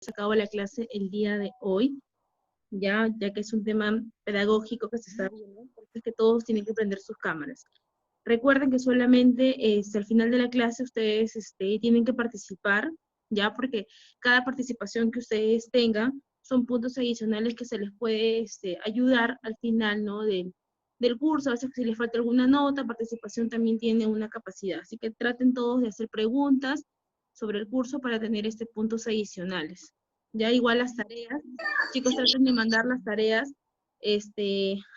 sacado la clase el día de hoy, ya que es un tema pedagógico que se está viendo, porque es que todos tienen que prender sus cámaras. Recuerden que solamente al final de la clase ustedes tienen que participar, ya, porque cada participación que ustedes tengan son puntos adicionales que se les puede ayudar al final, ¿no? Del curso. A veces si les falta alguna nota, participación también tiene una capacidad. Así que traten todos de hacer preguntas sobre el curso para tener puntos adicionales. Ya igual las tareas, chicos, traten de mandar las tareas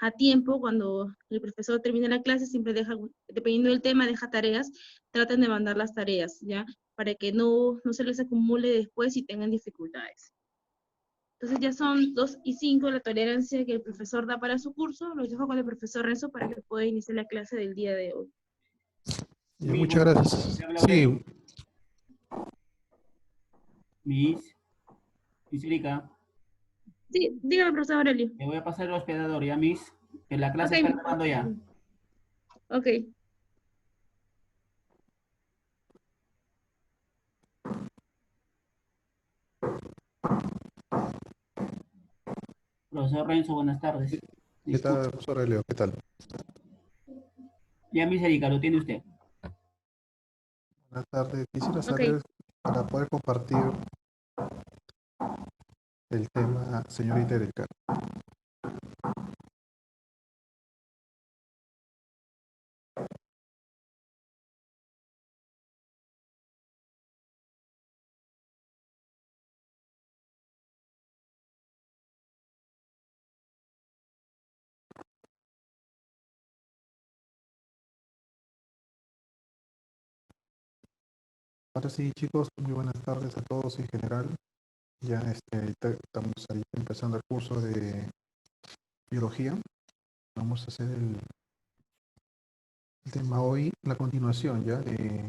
a tiempo. Cuando el profesor termina la clase, siempre deja, dependiendo del tema, deja tareas, traten de mandar las tareas, ¿ya? Para que no se les acumule después y tengan dificultades. Entonces ya son 2:05 la tolerancia que el profesor da para su curso. Los dejo con el profesor Renzo para que pueda iniciar la clase del día de hoy. Ya, muchas gracias. Sí. Miss Erika. Sí, dígame, profesor Aurelio. Le voy a pasar el hospedador, ¿ya, Miss? Que la clase Okay. está grabando ya. Ok. Profesor Renzo, buenas tardes. ¿Qué tal, profesor Aurelio? ¿Qué tal? Ya, Miss Erika, lo tiene usted. Buenas tardes. Quisiera saber, para poder compartir el tema, señorita Erika. Ahora sí, chicos, muy buenas tardes a todos en general. Ya estamos ahí empezando el curso de biología. Vamos a hacer el tema hoy, la continuación ya de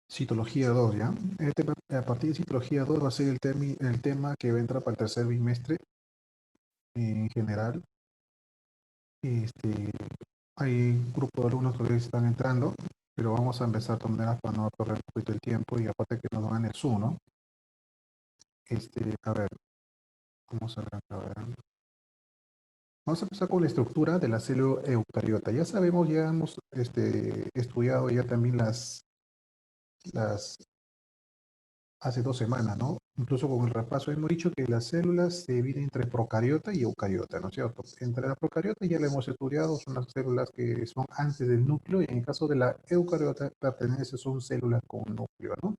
citología 2, ¿ya? A partir de citología 2 va a ser el tema que va a entrar para el tercer bimestre en general. Hay un grupo de alumnos que están entrando, pero vamos a empezar de maneras para no perder un poquito el tiempo y aparte que nos dan el Zoom, ¿no? A ver, vamos a ver, vamos a empezar con la estructura de la célula eucariota. Ya sabemos, ya hemos estudiado ya también las hace 2 semanas, ¿no? Incluso con el repaso hemos dicho que las células se dividen entre procariota y eucariota, ¿no es cierto? Entre la procariota ya la hemos estudiado, son las células que son antes del núcleo y en el caso de la eucariota son células con núcleo, ¿no?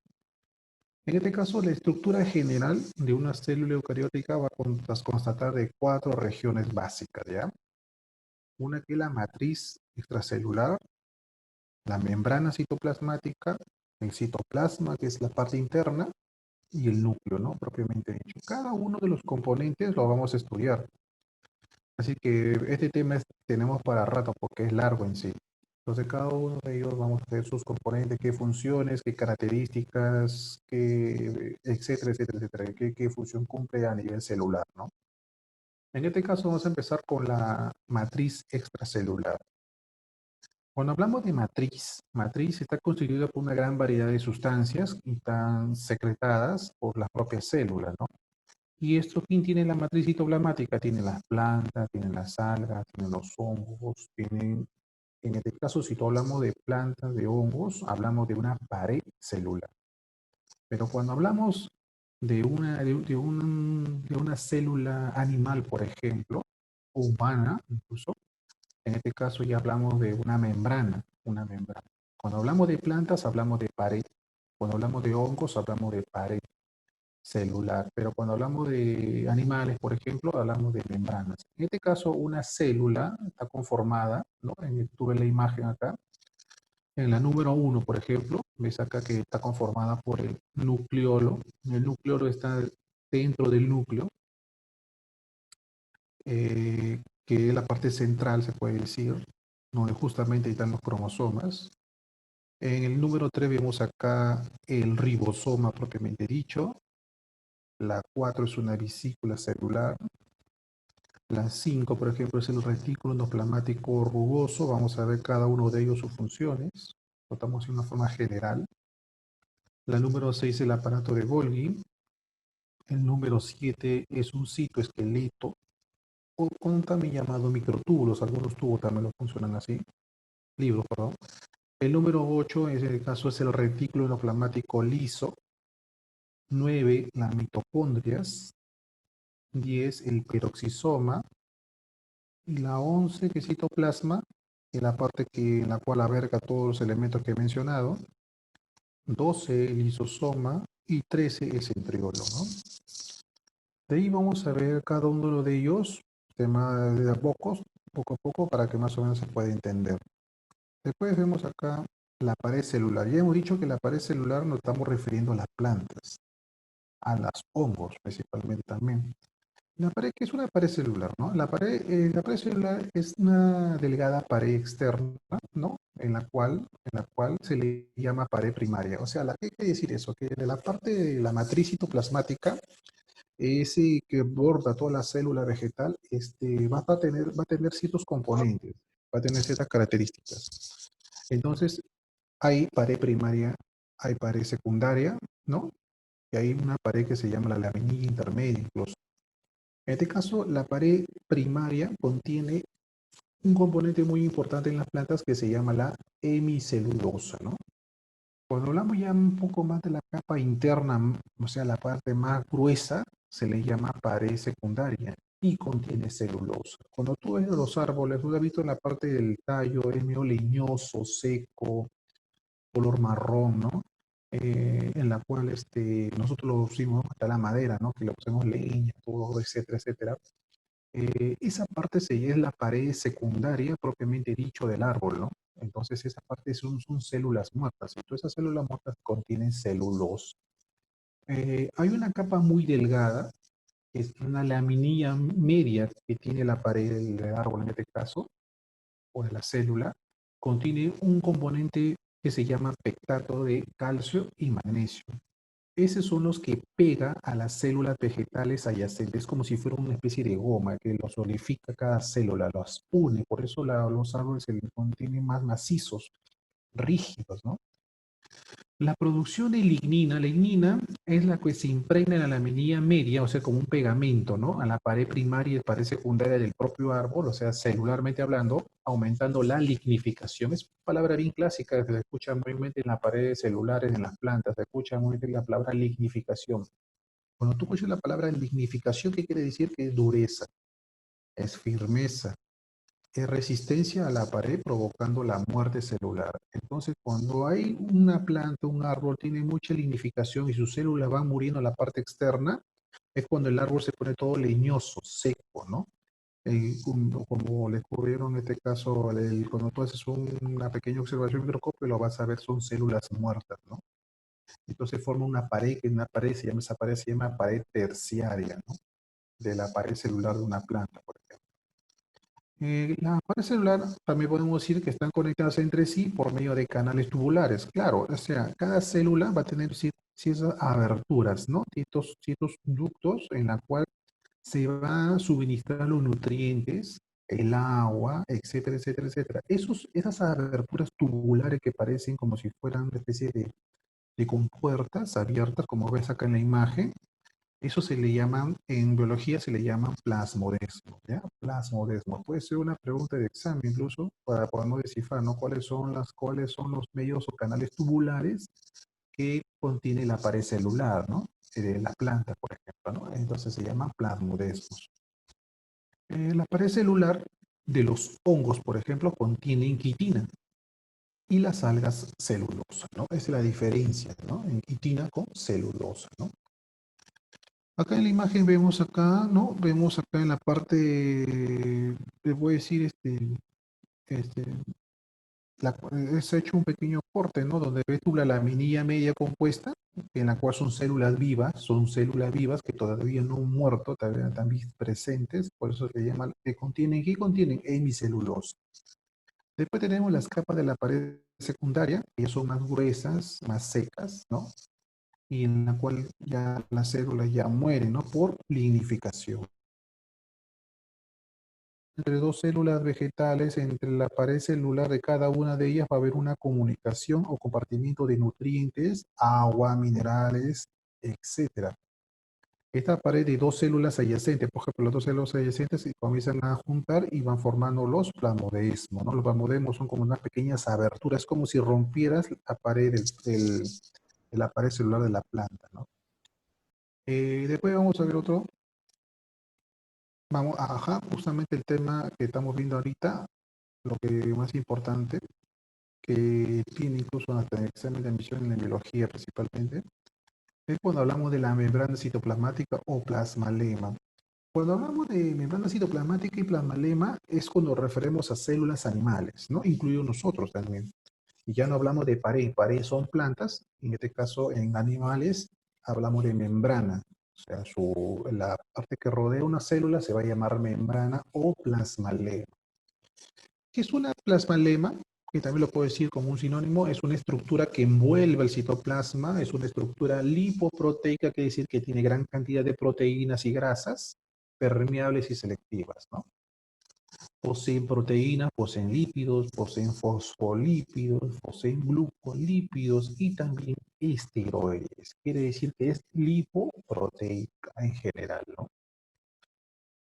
En este caso, la estructura general de una célula eucariótica va a constatar de 4 regiones básicas, ¿ya? Una que es la matriz extracelular, la membrana citoplasmática, el citoplasma, que es la parte interna, y el núcleo, ¿no? Propiamente dicho. Cada uno de los componentes lo vamos a estudiar. Así que este tema tenemos para rato porque es largo en sí. Entonces cada uno de ellos vamos a ver sus componentes, qué funciones, qué características, etcétera, etcétera, etcétera, qué función cumple a nivel celular, ¿no? En este caso vamos a empezar con la matriz extracelular. Cuando hablamos de matriz está constituida por una gran variedad de sustancias que están secretadas por las propias células, ¿no? Y esto, ¿quién tiene la matriz citoplasmática? Tiene las plantas, tienen las algas, tienen los hongos, tienen, en este caso, si hablamos de plantas, de hongos, hablamos de una pared celular. Pero cuando hablamos de una célula animal, por ejemplo, o humana, incluso, en este caso ya hablamos de una membrana, Cuando hablamos de plantas, hablamos de pared. Cuando hablamos de hongos, hablamos de pared celular, pero cuando hablamos de animales, por ejemplo, hablamos de membranas. En este caso, una célula está conformada, ¿no? Tuve la imagen acá. En la número 1, por ejemplo, ves acá que está conformada por el nucleolo. El nucleolo está dentro del núcleo, que es la parte central, se puede decir, donde justamente están los cromosomas. En el número 3 vemos acá el ribosoma propiamente dicho. La 4 es una vesícula celular. La 5, por ejemplo, es el retículo endoplasmático rugoso. Vamos a ver cada uno de ellos sus funciones. Lo estamos en una forma general. La número 6 es el aparato de Golgi. El número 7 es un citoesqueleto, o con también llamado microtúbulos. Algunos tubos también lo funcionan así. Libros, perdón. El número 8, en el caso, es el retículo endoplasmático liso. 9, las mitocondrias. 10, el peroxisoma. Y la 11, que es citoplasma, en la parte en la cual alberga todos los elementos que he mencionado. 12, el lisosoma. Y 13, el centriolo, ¿no? De ahí vamos a ver cada uno de ellos, tema de a poco a poco, para que más o menos se pueda entender. Después vemos acá la pared celular. Ya hemos dicho que la pared celular nos estamos refiriendo a las plantas, a los hongos principalmente también. La pared, que es una pared celular, ¿no? La pared celular es una delgada pared externa, ¿no? En la cual se le llama pared primaria. O sea, ¿qué quiere decir eso? Que de la parte de la matriz citoplasmática, ese que borda toda la célula vegetal, va a tener ciertos componentes, va a tener ciertas características. Entonces, hay pared primaria, hay pared secundaria, ¿no? Y hay una pared que se llama la laminilla intermedia incluso. En este caso, la pared primaria contiene un componente muy importante en las plantas que se llama la hemicelulosa, ¿no? Cuando hablamos ya un poco más de la capa interna, o sea, la parte más gruesa, se le llama pared secundaria y contiene celulosa. Cuando tú ves los árboles, tú has visto en la parte del tallo, es medio leñoso, seco, color marrón, ¿no? En la cual nosotros lo usamos hasta la madera, ¿no? Que le pusimos leña, todo, etcétera, etcétera. Esa parte es la pared secundaria propiamente dicho del árbol, ¿no? Entonces esa parte son células muertas. Y todas esas células muertas contienen celulosa. Hay una capa muy delgada, que es una laminilla media que tiene la pared del árbol en este caso, o de la célula, contiene un componente que se llama pectato de calcio y magnesio. Esos son los que pega a las células vegetales adyacentes, como si fuera una especie de goma que los solidifica cada célula, los une. Por eso los árboles se les contienen más macizos, rígidos, ¿no? La producción de lignina, la lignina es la que se impregna en la laminilla media, o sea, como un pegamento, ¿no? A la pared primaria y pared secundaria del propio árbol, o sea, celularmente hablando, aumentando la lignificación. Es una palabra bien clásica que se escucha mayormente en las paredes celulares, en las plantas, se escucha muy bien la palabra lignificación. Cuando tú escuchas la palabra lignificación, ¿qué quiere decir? Que es dureza, es firmeza, es resistencia a la pared provocando la muerte celular. Entonces, cuando hay una planta, un árbol, tiene mucha lignificación y sus células van muriendo en la parte externa, es cuando el árbol se pone todo leñoso, seco, ¿no? Como le ocurrieron en este caso, cuando tú haces una pequeña observación microscopio, lo vas a ver, son células muertas, ¿no? Entonces forma una pared, que esa pared se llama pared terciaria, ¿no? De la pared celular de una planta, por ejemplo. La pared celular también podemos decir que están conectadas entre sí por medio de canales tubulares. Claro, o sea, cada célula va a tener ciertas aberturas, ¿no? Ciertos ductos en la cual se va a suministrar los nutrientes, el agua, etcétera, etcétera, etcétera. Esas aberturas tubulares que parecen como si fueran una especie de compuertas abiertas, como ves acá en la imagen, eso se le llaman, en biología se le llaman plasmodesmos, ¿ya? Plasmodesmos. Puede ser una pregunta de examen incluso para podernos descifrar, ¿no? ¿Cuáles son los medios o canales tubulares que contiene la pared celular, ¿no? De la planta, por ejemplo, ¿no? Entonces se llaman plasmodesmos. La pared celular de los hongos, por ejemplo, contienen quitina y las algas celulosa, ¿no? Esa es la diferencia, ¿no? En quitina con celulosa, ¿no? Acá en la imagen vemos acá, ¿no? Vemos acá en la parte, les voy a decir, este, es hecho un pequeño corte, ¿no? Donde ves tú la laminilla media compuesta, en la cual son células vivas que todavía no han muerto, todavía están presentes, por eso se llaman, ¿qué contienen? Hemicelulosa. Después tenemos las capas de la pared secundaria, que son más gruesas, más secas, ¿no? Y en la cual ya las células ya mueren, ¿no? Por lignificación. Entre dos células vegetales, entre la pared celular de cada una de ellas va a haber una comunicación o compartimiento de nutrientes, agua, minerales, etcétera. Esta pared de dos células adyacentes, por ejemplo, las dos células adyacentes se comienzan a juntar y van formando los plasmodesmos, ¿no? Los plasmodesmos son como unas pequeñas aberturas, como si rompieras la pared de la pared celular de la planta, ¿no? Después vamos a ver otro. Vamos, ajá, justamente el tema que estamos viendo ahorita, lo que más importante, que tiene incluso hasta el examen de admisión en la biología principalmente, es cuando hablamos de la membrana citoplasmática o plasmalema. Cuando hablamos de membrana citoplasmática y plasmalema es cuando referimos a células animales, ¿no? Incluidos nosotros también. Y ya no hablamos de pared, pared son plantas, en este caso en animales hablamos de membrana. O sea, la parte que rodea una célula se va a llamar membrana o plasmalema. ¿Qué es una plasmalema? Que también lo puedo decir como un sinónimo, es una estructura que envuelve el citoplasma, es una estructura lipoproteica, que decir que tiene gran cantidad de proteínas y grasas permeables y selectivas, ¿no? Poseen proteínas, poseen lípidos, poseen fosfolípidos, poseen glucolípidos y también esteroides. Quiere decir que es lipoproteica en general, ¿no?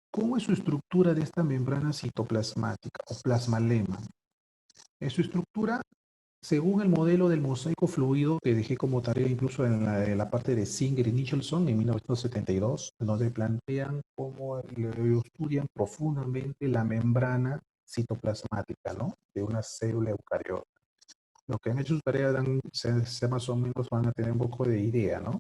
¿Cómo es su estructura de esta membrana citoplasmática o plasmalema? En su estructura, según el modelo del mosaico fluido que dejé como tarea incluso en la parte de Singer y Nicholson en 1972, donde plantean cómo estudian profundamente la membrana citoplasmática, ¿no? De una célula eucariota. Lo que han hecho sus tareas se más o menos van a tener un poco de idea, ¿no?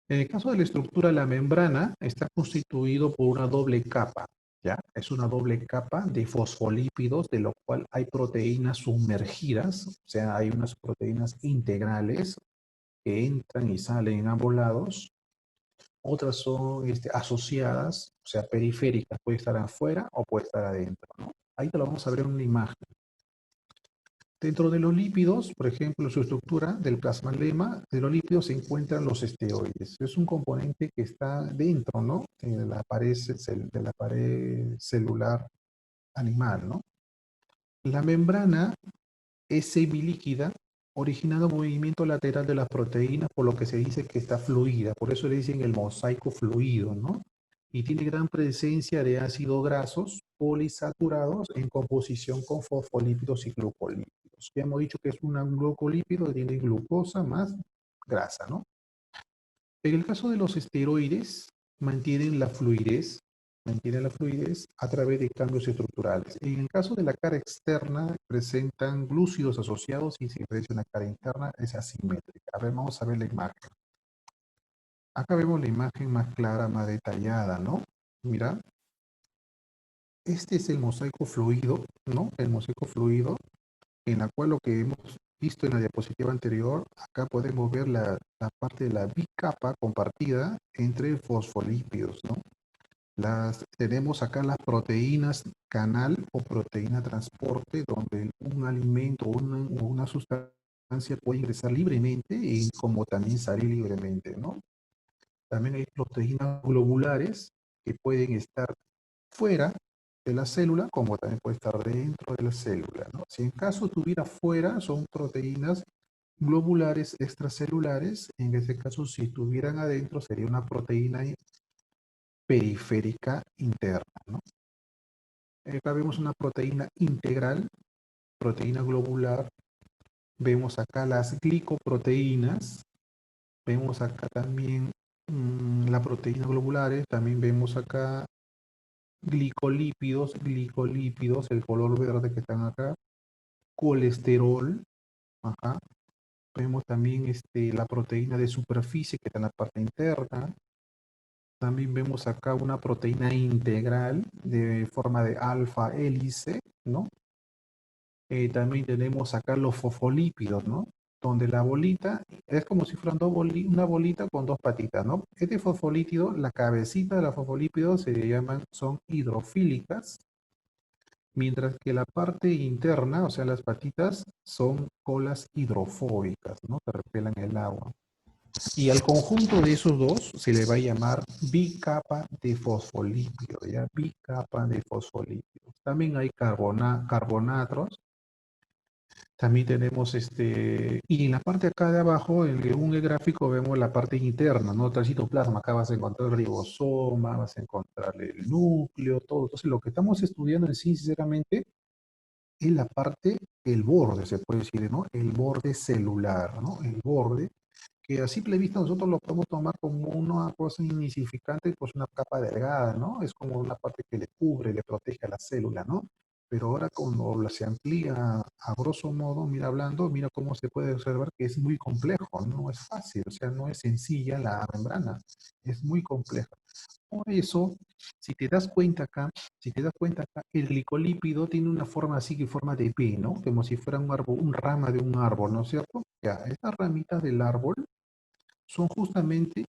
En el caso de la estructura, la membrana está constituido por una doble capa, ¿ya? Es una doble capa de fosfolípidos, de lo cual hay proteínas sumergidas, o sea, hay unas proteínas integrales que entran y salen en ambos lados. Otras son asociadas, o sea, periféricas, puede estar afuera o puede estar adentro, ¿no? Ahí te lo vamos a ver en una imagen. Dentro de los lípidos, por ejemplo, su estructura del plasmalema, de los lípidos se encuentran los esteroides. Es un componente que está dentro, ¿no? De la pared celular animal, ¿no? La membrana es semilíquida, originando movimiento lateral de las proteínas, por lo que se dice que está fluida. Por eso le dicen el mosaico fluido, ¿no? Y tiene gran presencia de ácidos grasos polisaturados en composición con fosfolípidos y glucolípidos. Ya hemos dicho que es un glucolípido que tiene glucosa más grasa, ¿no? En el caso de los esteroides, mantienen la fluidez a través de cambios estructurales. En el caso de la cara externa, presentan glúcidos asociados y si aparece una cara interna, es asimétrica. A ver, vamos a ver la imagen. Acá vemos la imagen más clara, más detallada, ¿no? Mira, este es el mosaico fluido, ¿no? El mosaico fluido, en la cual lo que hemos visto en la diapositiva anterior, acá podemos ver la parte de la bicapa compartida entre fosfolípidos, ¿no? Tenemos acá las proteínas canal o proteína transporte, donde un alimento o una sustancia puede ingresar libremente y como también salir libremente, ¿no? También hay proteínas globulares que pueden estar fuera de la célula, como también puede estar dentro de la célula, ¿no? Si en caso estuviera fuera, son proteínas globulares extracelulares. En ese caso, si estuvieran adentro, sería una proteína periférica interna, ¿no? Acá vemos una proteína integral, proteína globular. Vemos acá las glicoproteínas. Vemos acá también la proteína globulares. También vemos acá glicolípidos, el color verde que están acá. Colesterol. Ajá. Vemos también la proteína de superficie que está en la parte interna. También vemos acá una proteína integral de forma de alfa hélice, ¿no? También tenemos acá los fosfolípidos, ¿no? Donde la bolita es como si fueran una bolita con dos patitas, ¿no? Este fosfolípido, la cabecita de los fosfolípidos son hidrofílicas, mientras que la parte interna, o sea, las patitas, son colas hidrofóbicas, ¿no? Que repelan el agua. Y al conjunto de esos dos se le va a llamar bicapa de fosfolípido, ¿ya? Bicapa de fosfolípidos. También hay carbonatos También tenemos y en la parte acá de abajo, en el gráfico, vemos la parte interna, ¿no? Está el citoplasma, acá vas a encontrar el ribosoma, vas a encontrar el núcleo, todo. Entonces, lo que estamos estudiando en sí, sinceramente, es la parte, el borde, se puede decir, ¿no? El borde celular, ¿no? El borde, que a simple vista nosotros lo podemos tomar como una cosa insignificante, pues una capa delgada, ¿no? Es como una parte que le cubre, le protege a la célula, ¿no? Pero ahora cuando se amplía a grosso modo, mira hablando, mira cómo se puede observar que es muy complejo, no es fácil, o sea, no es sencilla la membrana, es muy compleja. Por eso, si te das cuenta acá, si te das cuenta acá, el glicolípido tiene una forma así que forma de P, ¿no? Como si fuera un árbol, un rama de un árbol, ¿no es cierto? Ya, estas ramitas del árbol son justamente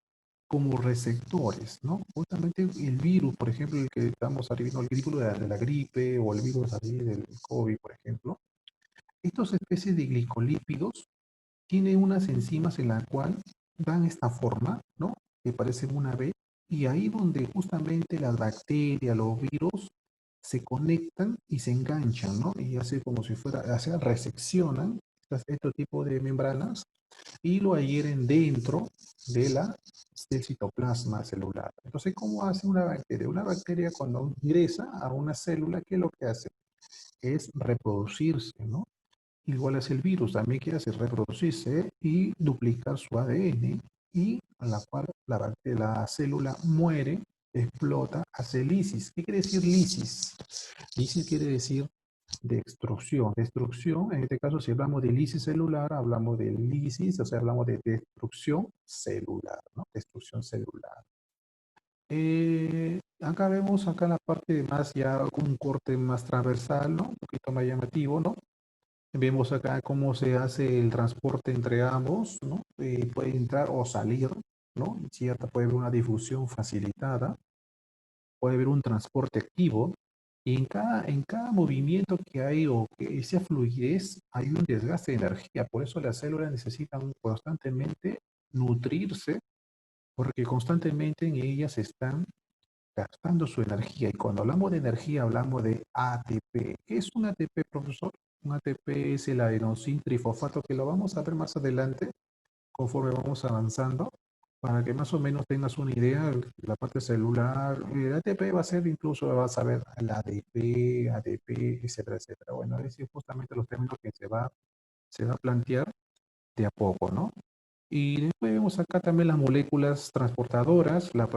como receptores, ¿no? Justamente el virus, por ejemplo, el que estamos ahora viendo, el virus de la gripe o el virus así del COVID, por ejemplo, estas especies de glicolípidos tienen unas enzimas en la cual dan esta forma, ¿no? Que parecen una B, y ahí donde justamente las bacterias, los virus, se conectan y se enganchan, ¿no? Y hace como si fuera, o sea, reseccionan este tipo de membranas y lo adhieren dentro de del citoplasma celular. Entonces, ¿cómo hace una bacteria? Una bacteria cuando ingresa a una célula, ¿qué es lo que hace? Es reproducirse, ¿no? Igual es el virus, también quiere hacer reproducirse y duplicar su ADN y a la cual la célula muere, explota, hace lisis. ¿Qué quiere decir lisis? Lisis quiere decir destrucción. Destrucción, en este caso, si hablamos de lisis celular, hablamos de lisis, o sea, hablamos de destrucción celular, ¿no? Destrucción celular. Acá vemos acá la parte más ya un corte más transversal, ¿no? Un poquito más llamativo, ¿no? Vemos acá cómo se hace el transporte entre ambos, ¿no? Puede entrar o salir, ¿no? Cierta, puede haber una difusión facilitada, puede haber un transporte activo, y en cada movimiento que hay o que sea fluidez, hay un desgaste de energía. Por eso las células necesitan constantemente nutrirse, porque constantemente en ellas están gastando su energía. Y cuando hablamos de energía, hablamos de ATP. ¿Qué es un ATP, profesor? Un ATP es el adenosín trifosfato, que lo vamos a ver más adelante conforme vamos avanzando, para que más o menos tengas una idea, la parte celular, el ATP va a ser incluso, vas a ver el ADP, ADP, etcétera, etcétera. Bueno, es justamente los términos que se va a plantear de a poco, ¿no? Y después vemos acá también las moléculas transportadoras, la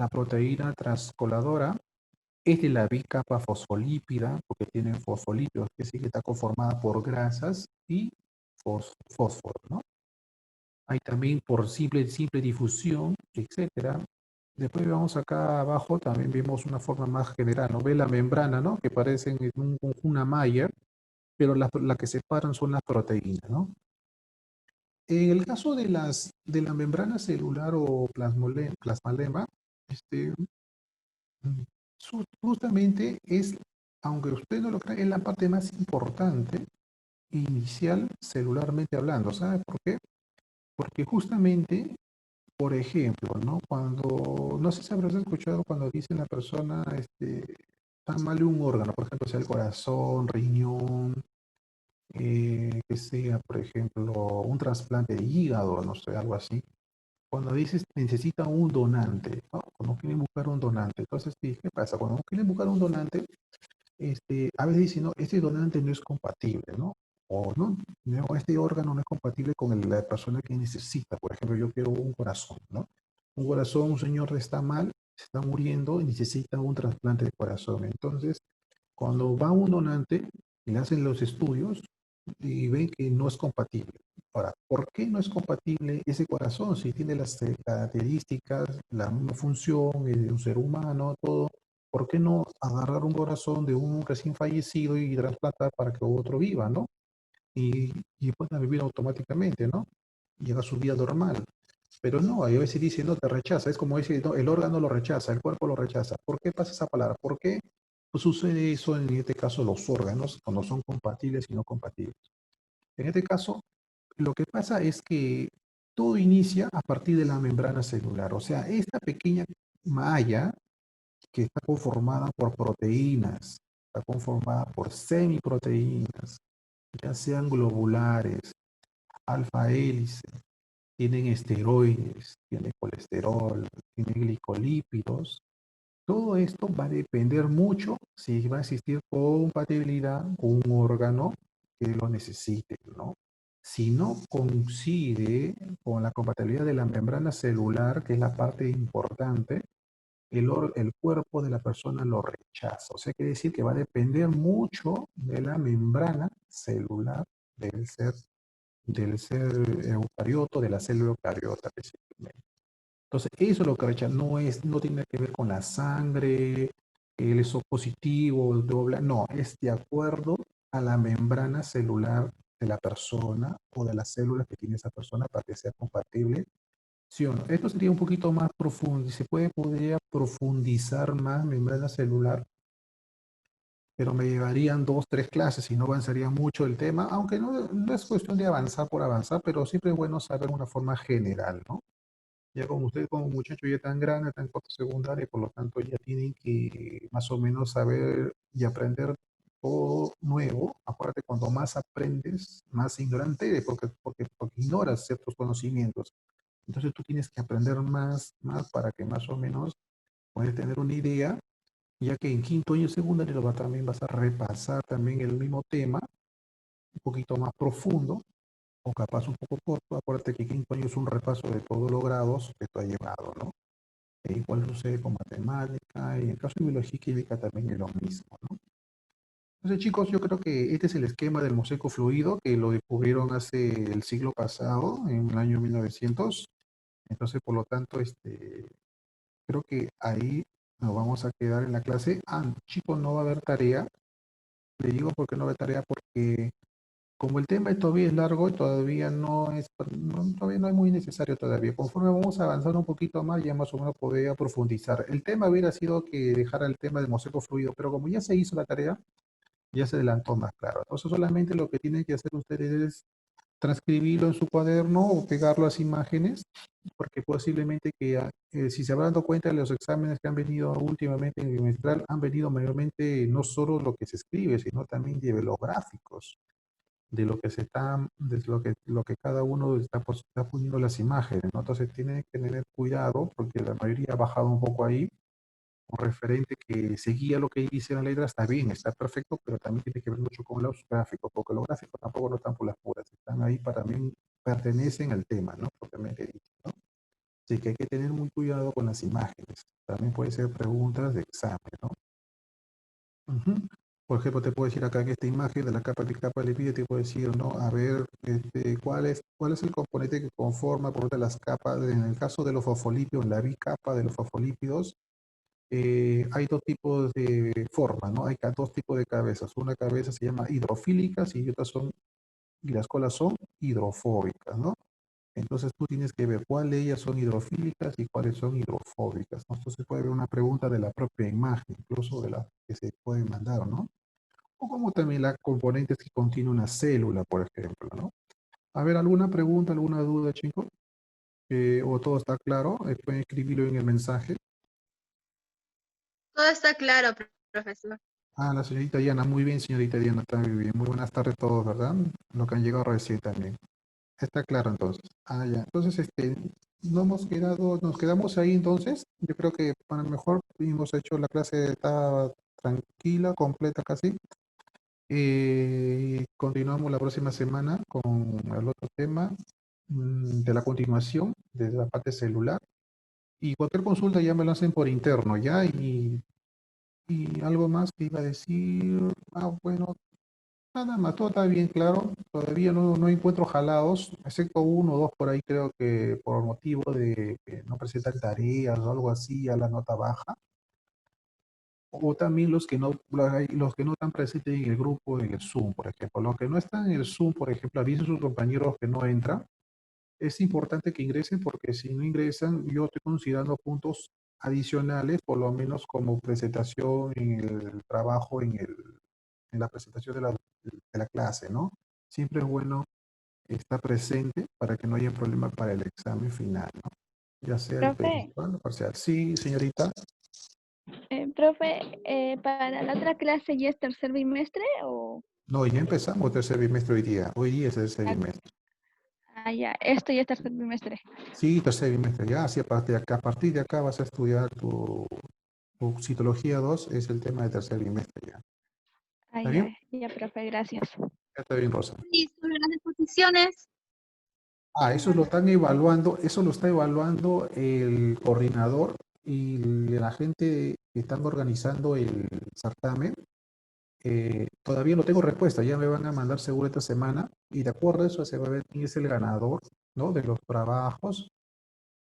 proteína transcoladora, es de la bicapa fosfolípida, porque tiene fosfolípidos, que sí que está conformada por grasas y fósforo, ¿no? Hay también por simple difusión, etcétera. Después vamos acá abajo, también vemos una forma más general, ¿no? Ve la membrana, ¿no? Que parecen una malla, pero la que separan son las proteínas, ¿no? En el caso de la membrana celular o plasmalema, este, justamente es, aunque usted no lo crea, es la parte más importante inicial celularmente hablando. ¿Sabe por qué? Porque justamente, por ejemplo, ¿no? Cuando, no sé si habrás escuchado cuando dice la persona, está mal de un órgano, por ejemplo, sea el corazón, riñón, que sea, por ejemplo, un trasplante de hígado, no sé, algo así. Cuando dices necesita un donante, ¿no? Cuando quieren buscar un donante, entonces, ¿qué pasa? Cuando quieren buscar un donante, a veces dicen, no, este donante no es compatible, ¿no? O no, este órgano no es compatible con la persona que necesita. Por ejemplo, yo quiero un corazón, ¿no? Un corazón, un señor está mal, se está muriendo y necesita un trasplante de corazón. Entonces, cuando va un donante y le hacen los estudios y ven que no es compatible. Ahora, ¿por qué no es compatible ese corazón si tiene las características, la misma función de un ser humano, todo? ¿Por qué no agarrar un corazón de un recién fallecido y trasplantar para que otro viva, ¿no? Y pueda vivir automáticamente, ¿no? Llega a su vida normal. Pero no, a veces dice, no, te rechaza. Es como dice, no, el órgano lo rechaza, el cuerpo lo rechaza. ¿Por qué pasa esa palabra? ¿Por qué pues, sucede eso en este caso los órganos cuando son compatibles y no compatibles? En este caso, lo que pasa es que todo inicia a partir de la membrana celular. O sea, esta pequeña malla que está conformada por proteínas, está conformada por semiproteínas, ya sean globulares, alfa hélice, tienen esteroides, tienen colesterol, tienen glicolípidos. Todo esto va a depender mucho si va a existir compatibilidad con un órgano que lo necesite, ¿no? Si no coincide con la compatibilidad de la membrana celular, que es la parte importante, el cuerpo de la persona lo rechaza. O sea, quiere decir que va a depender mucho de la membrana celular del ser eucarioto, de la célula eucariota principalmente. Entonces, eso es lo que rechaza, no tiene que ver con la sangre, el eso positivo, el doble, no, es de acuerdo a la membrana celular de la persona o de las células que tiene esa persona para que sea compatible. ¿Sí o no? Esto sería un poquito más profundo, podría profundizar más membrana celular, pero me llevarían 2, 3 clases y no avanzaría mucho el tema, aunque no es cuestión de avanzar por avanzar, pero siempre es bueno saber una forma general, ¿no? Ya como usted como muchacho ya tan grande, tan corto secundaria, por lo tanto ya tienen que más o menos saber y aprender todo nuevo. Acuérdate, cuando más aprendes, más ignorante eres, porque ignoras ciertos conocimientos. Entonces tú tienes que aprender más para que más o menos puedas tener una idea, ya que en quinto año secundario también vas a repasar también el mismo tema, un poquito más profundo, o capaz un poco corto. Acuérdate que quinto año es un repaso de todos los grados que tú has llevado, ¿no? Igual sucede con matemática, y en el caso de biología y química también es lo mismo, ¿no? Entonces, chicos, yo creo que este es el esquema del mosaico fluido que lo descubrieron hace el siglo pasado, en el año 1900. Entonces, por lo tanto, creo que ahí nos vamos a quedar en la clase. Ah, chicos, no va a haber tarea. Le digo por qué no va a haber tarea, porque como el tema todavía es largo, todavía no es muy necesario todavía. Conforme vamos avanzando un poquito más, ya más o menos podría profundizar. El tema hubiera sido que dejara el tema del mosaico fluido, pero como ya se hizo la tarea, ya se adelantó más claro. Entonces solamente lo que tienen que hacer ustedes es transcribirlo en su cuaderno o pegarlo a las imágenes, porque posiblemente si se habrán dado cuenta, los exámenes que han venido últimamente en el bimestral han venido mayormente no solo lo que se escribe, sino también de los gráficos de lo que cada uno está poniendo las imágenes, ¿no? Entonces tienen que tener cuidado porque la mayoría ha bajado un poco ahí. Un referente que seguía lo que dice la letra está bien, está perfecto, pero también tiene que ver mucho con los gráficos, porque los gráficos tampoco no están por las puras, están ahí para mí, pertenecen al tema, ¿no? Propiamente dicho, ¿no? Así que hay que tener muy cuidado con las imágenes. También puede ser preguntas de examen, ¿no? Ujú. Por ejemplo, te puedo decir acá en esta imagen de la capa de lipídica, te puedo decir, ¿no? A ver, ¿cuál es el componente que conforma por las capas? En el caso de los fosfolípidos, la bicapa de los fosfolípidos, hay dos tipos de formas, ¿no? Hay dos tipos de cabezas. Una cabeza se llama hidrofílicas y las colas son hidrofóbicas, ¿no? Entonces tú tienes que ver cuáles de ellas son hidrofílicas y cuáles son hidrofóbicas, ¿no? Entonces puede haber una pregunta de la propia imagen, incluso de la que se puede mandar, ¿no? O como también las componentes que contiene una célula, por ejemplo, ¿no? A ver, ¿alguna pregunta, alguna duda, chicos? ¿O todo está claro? Pueden escribirlo en el mensaje. Todo está claro, profesor. Ah, la señorita Diana, muy bien, señorita Diana, está muy bien. Muy buenas tardes a todos, ¿verdad? Lo que han llegado recién también. Está claro entonces. Ah, ya. Entonces, nos quedamos ahí entonces. Yo creo que para lo mejor hemos hecho la clase, está tranquila, completa casi. Continuamos la próxima semana con el otro tema de la continuación, de la parte celular. Y cualquier consulta ya me lo hacen por interno, ¿ya? Y algo más que iba a decir. Ah, bueno, nada más, todo está bien claro. Todavía no encuentro jalados, excepto uno o dos por ahí, creo que por motivo de que no presentan tareas o algo así, a la nota baja. O también los que no están presentes en el grupo, en el Zoom, por ejemplo. Los que no están en el Zoom, por ejemplo, avisen a sus compañeros que no entran. Es importante que ingresen porque si no ingresan, yo estoy considerando puntos adicionales, por lo menos como presentación en el trabajo, en la presentación de la clase, ¿no? Siempre es bueno estar presente para que no haya problema para el examen final, ¿no? Ya sea el Profe, principal o parcial. Sí, señorita. profe, ¿para la otra clase ya es tercer bimestre o...? No, ya empezamos tercer bimestre hoy día. Hoy día es el tercer bimestre. Ah, ya, esto ya es tercer bimestre. Sí, tercer bimestre. Ya, así a partir de acá vas a estudiar tu citología 2, es el tema de tercer bimestre ya. Ah, ¿Está ya, bien? ya, profe, gracias. Ya está bien, Rosa. Y sobre las exposiciones, Ah, eso lo están evaluando, eso lo está evaluando el coordinador y la gente que están organizando el certamen. Todavía no tengo respuesta, ya me van a mandar seguro esta semana y de acuerdo a eso se va a ver quién es el ganador, ¿no? De los trabajos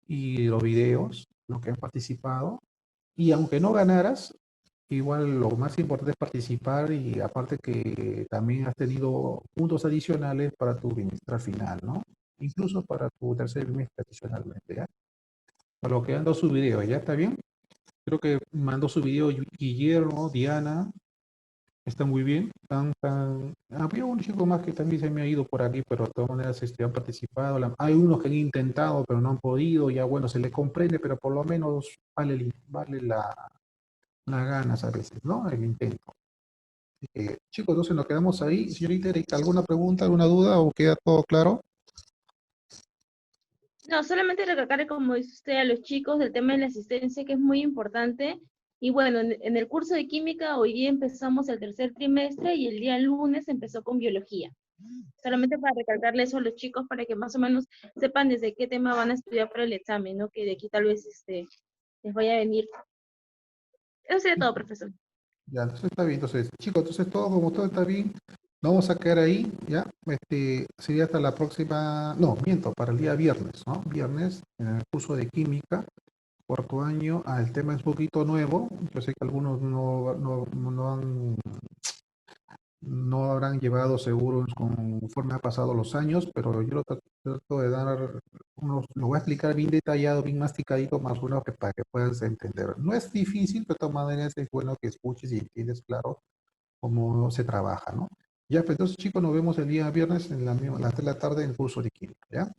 y los videos, los que han participado. Y aunque no ganaras, igual lo más importante es participar y aparte que también has tenido puntos adicionales para tu bimestral final, ¿no? Incluso para tu tercer bimestre adicionalmente, ¿ya? Por lo que ando su video, ¿ya está bien? Creo que mandó su video Guillermo, Diana, está muy bien. Había un chico más que también se me ha ido por aquí, pero de todas maneras han participado. Hay unos que han intentado, pero no han podido. Ya bueno, se le comprende, pero por lo menos vale las ganas a veces, ¿no? El intento. Chicos, entonces nos quedamos ahí. Señorita Erika, ¿alguna pregunta, alguna duda o queda todo claro? No, solamente recalcar, como dice usted, a los chicos del tema de la asistencia, que es muy importante. Y bueno, en el curso de química hoy día empezamos el tercer trimestre y el día lunes empezó con biología. Solamente para recalcarle eso a los chicos para que más o menos sepan desde qué tema van a estudiar para el examen, ¿no? Que de aquí tal vez les vaya a venir. Eso sería todo, profesor. Ya, entonces está bien. Entonces, chicos, entonces todo como todo está bien. Nos vamos a quedar ahí, ¿ya? Sería hasta la próxima, no, miento, para el día viernes, ¿no? Viernes, en el curso de química, cuarto año. El tema es un poquito nuevo. Yo sé que algunos no habrán llevado seguros conforme ha pasado los años, pero yo lo trato de dar, lo voy a explicar bien detallado, bien masticadito, más o menos que para que puedas entender. No es difícil, pero de todas maneras es bueno que escuches y entiendes claro cómo se trabaja, ¿no? Ya, pues entonces chicos, nos vemos el día viernes en las 3 de la tarde en el curso de química, ¿ya?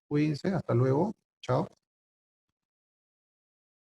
Cuídense, hasta luego, chao.